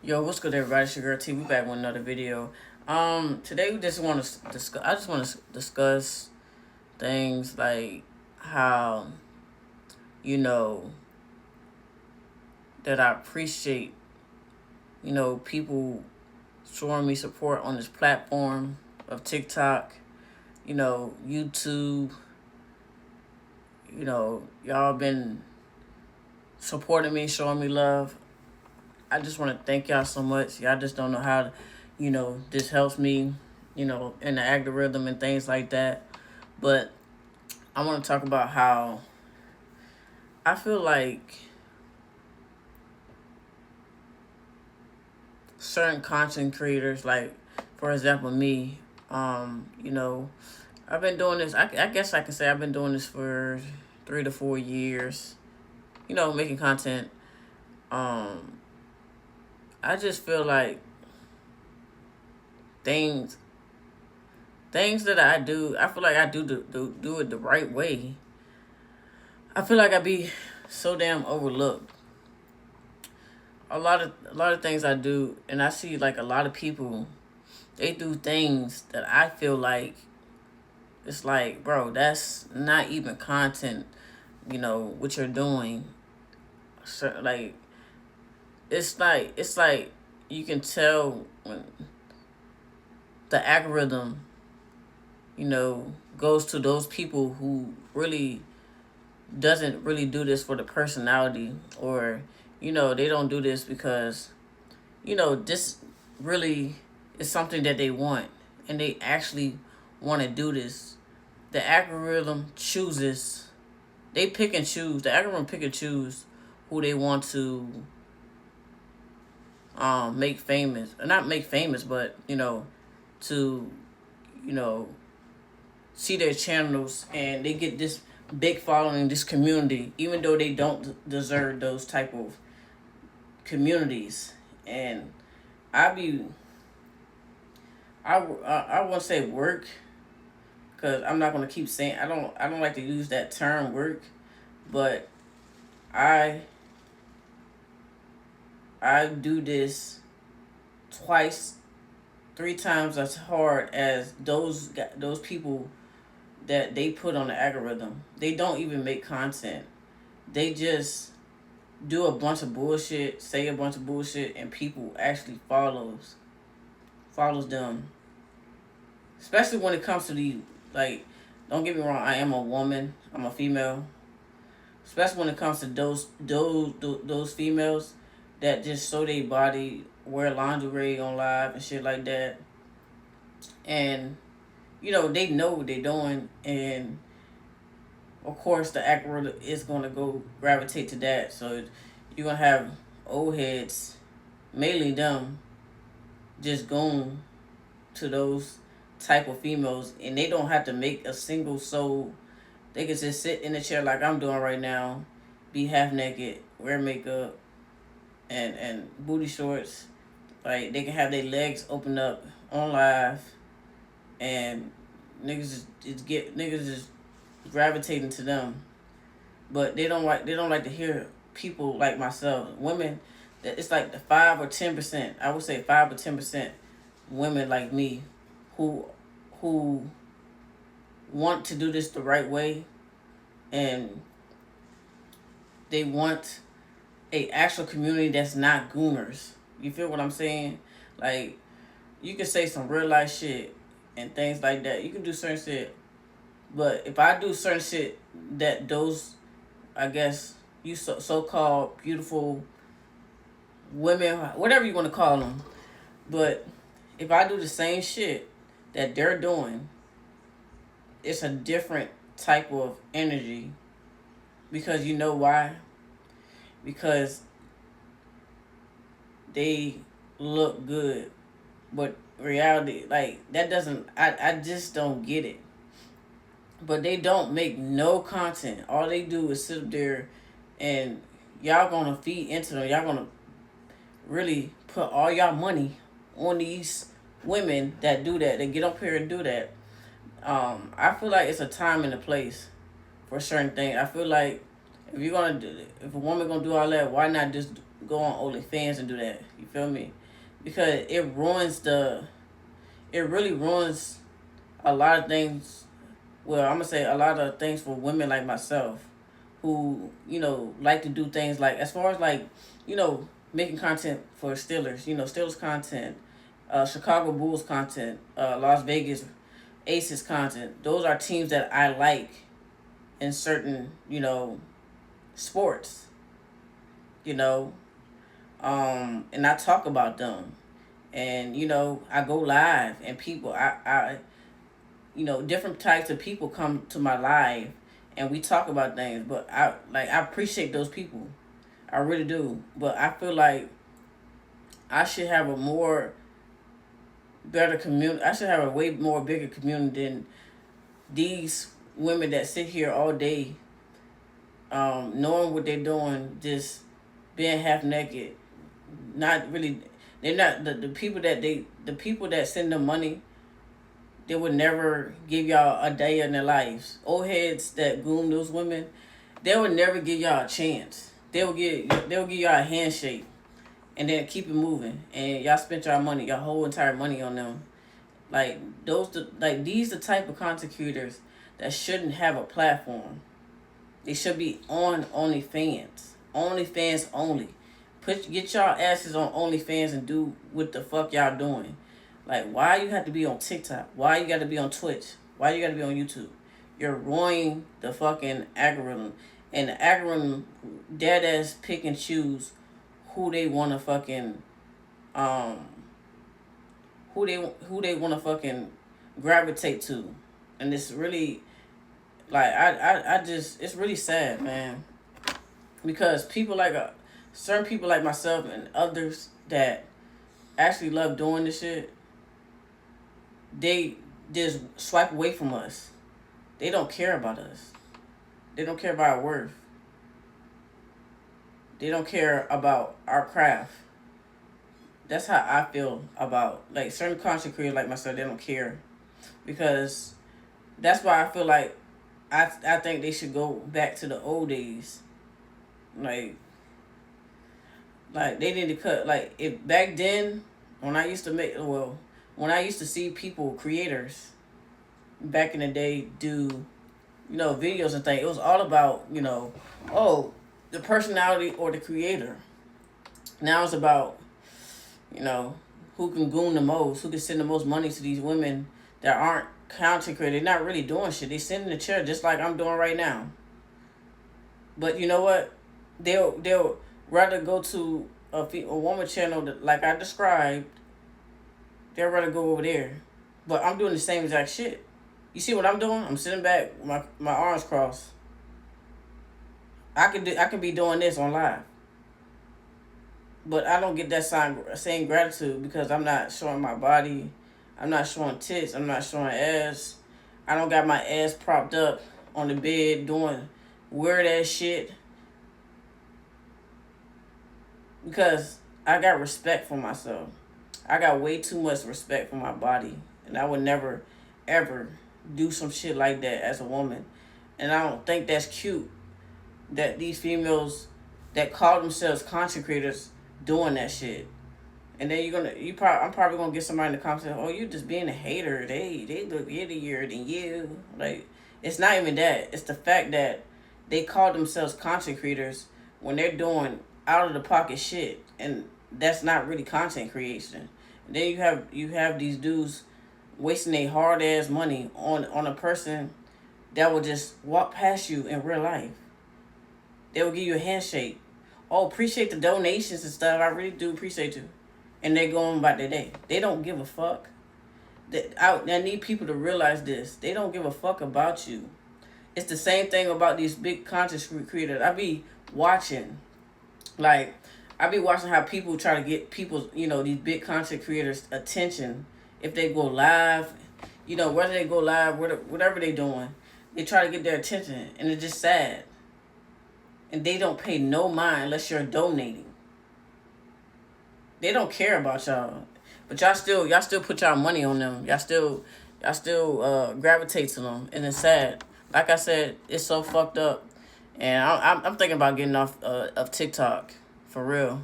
Yo, what's good, everybody? It's your girl T. We back with another video. Today we just want to discuss. I just want to discuss things like how you know that I appreciate people showing me support on this platform of TikTok, YouTube. Y'all been supporting me, showing me love. I just want to thank y'all so much. Y'all just don't know how, this helps me, in the algorithm and things like that. But I want to talk about how I feel like certain content creators, like, for example, me, I've been doing this. I guess I can say I've been doing this for 3 to 4 years, making content. Um, I just feel like things things that I do, I feel like I do it the right way. I feel like I be so damn overlooked. A lot of things I do, and I see like a lot of people, they do things that I feel like it's like, bro, that's not even content. What you're doing. So, like it's like you can tell when the algorithm, goes to those people who really doesn't really do this for the personality, or they don't do this because this really is something that they want, and they actually want to do this. The algorithm chooses, they pick and choose, the algorithm pick and choose who they want to make famous, or not make famous, but to you know see their channels, and they get this big following, this community, even though they don't deserve those type of communities. And I be I won't say work, because I'm not gonna keep saying, I don't like to use that term work, but I I do this twice, 3 times as hard as those people that they put on the algorithm. They don't even make content. They just do a bunch of bullshit, say a bunch of bullshit, and people actually follows them. Especially when it comes to the, like, don't get me wrong, I am a woman, I'm a female. Especially when it comes to those females that just show their body, wear lingerie on live and shit like that, and they know what they're doing, and of course the algorithm is gonna go gravitate to that. So you're gonna have old heads, mainly them, just going to those type of females, and they don't have to make a single soul. They can just sit in the chair like I'm doing right now, be half naked, wear makeup, and booty shorts. Like, they can have their legs open up on live, and niggas just gravitating to them. But they don't like to hear people like myself, women. That it's like the 5 or 10%. I would say 5 or 10% women like me, who who want to do this the right way, and they want a actual community that's not goomers. You feel what I'm saying? Like, you can say some real life shit and things like that. You can do certain shit, but if I do certain shit that those, I guess, you so called beautiful women, whatever you want to call them, but if I do the same shit that they're doing, it's a different type of energy. Because you know why? Because they look good, but reality, like, that doesn't, I just don't get it. But they don't make no content. All they do is sit up there, and y'all gonna feed into them. Y'all gonna really put all y'all money on these women that do that. They get up here and do that. I feel like it's a time and a place for certain things. I feel like if you're gonna do, if a woman gonna do all that, why not just go on OnlyFans and do that. You feel me? Because it really ruins a lot of things. Well, I'm gonna say a lot of things for women like myself, who like to do things like, as far as like, making content for Steelers. Steelers content, Chicago Bulls content, Las Vegas Aces content. Those are teams that I like in certain sports. You know, and I talk about them, and I go live, and people, different types of people come to my live, and we talk about things. But I appreciate those people, I really do. But I feel like I should have a more better community. I should have a way more bigger community than these women that sit here all day, knowing what they're doing, just being half naked, not really. They're not the people that the people that send them money. They would never give y'all a day in their lives. Old heads that groom those women, they would never give y'all a chance. They'll give y'all a handshake, and then keep it moving. And y'all spent y'all money, your whole entire money on them. Like these the type of content creators that shouldn't have a platform. They should be on OnlyFans. OnlyFans only. Get y'all asses on OnlyFans and do what the fuck y'all doing. Like, why you have to be on TikTok? Why you got to be on Twitch? Why you got to be on YouTube? You're ruining the fucking algorithm. And the algorithm dead ass pick and choose who they want to fucking who they want to fucking gravitate to. And it's really like I just, it's really sad, man. Because people like certain people like myself and others that actually love doing this shit, they just swipe away from us. They don't care about us. They don't care about our worth. They don't care about our craft. That's how I feel about like certain content creators like myself. They don't care, because that's why I feel like I think they should go back to the old days. Like they need to cut, like, if back then, when I used to when I used to see people, creators back in the day, do videos and things, it was all about oh, the personality or the creator. Now it's about who can goon the most, who can send the most money to these women that aren't content creators. They're not really doing shit. They sit in the chair just like I'm doing right now. But you know what? They'll rather go to a woman channel that, like I described. They'll rather go over there. But I'm doing the same exact shit. You see what I'm doing? I'm sitting back, my arms crossed. I could be doing this on live. But I don't get that same gratitude, because I'm not showing my body. I'm not showing tits. I'm not showing ass. I don't got my ass propped up on the bed doing weird ass shit. Because I got respect for myself. I got way too much respect for my body. And I would never, ever do some shit like that as a woman. And I don't think that's cute that these females that call themselves content creators doing that shit. And then I'm probably gonna get somebody in the comments saying, "Oh, you just being a hater. They look giddier than you." Like, it's not even that. It's the fact that they call themselves content creators when they're doing out of the pocket shit, and that's not really content creation. And then you have these dudes wasting their hard ass money on a person that will just walk past you in real life. They will give you a handshake. Oh, appreciate the donations and stuff. I really do appreciate you. And they go on about their day. They don't give a fuck. I need people to realize this. They don't give a fuck about you. It's the same thing about these big content creators. I be watching how people try to get people, these big content creators' attention. If they go live, whether they go live, whatever they doing, they try to get their attention. And it's just sad. And they don't pay no mind unless you're donating. They don't care about y'all. But y'all still put y'all money on them. Y'all still gravitate to them. And it's sad. Like I said, it's so fucked up. And I'm thinking about getting off of TikTok For real.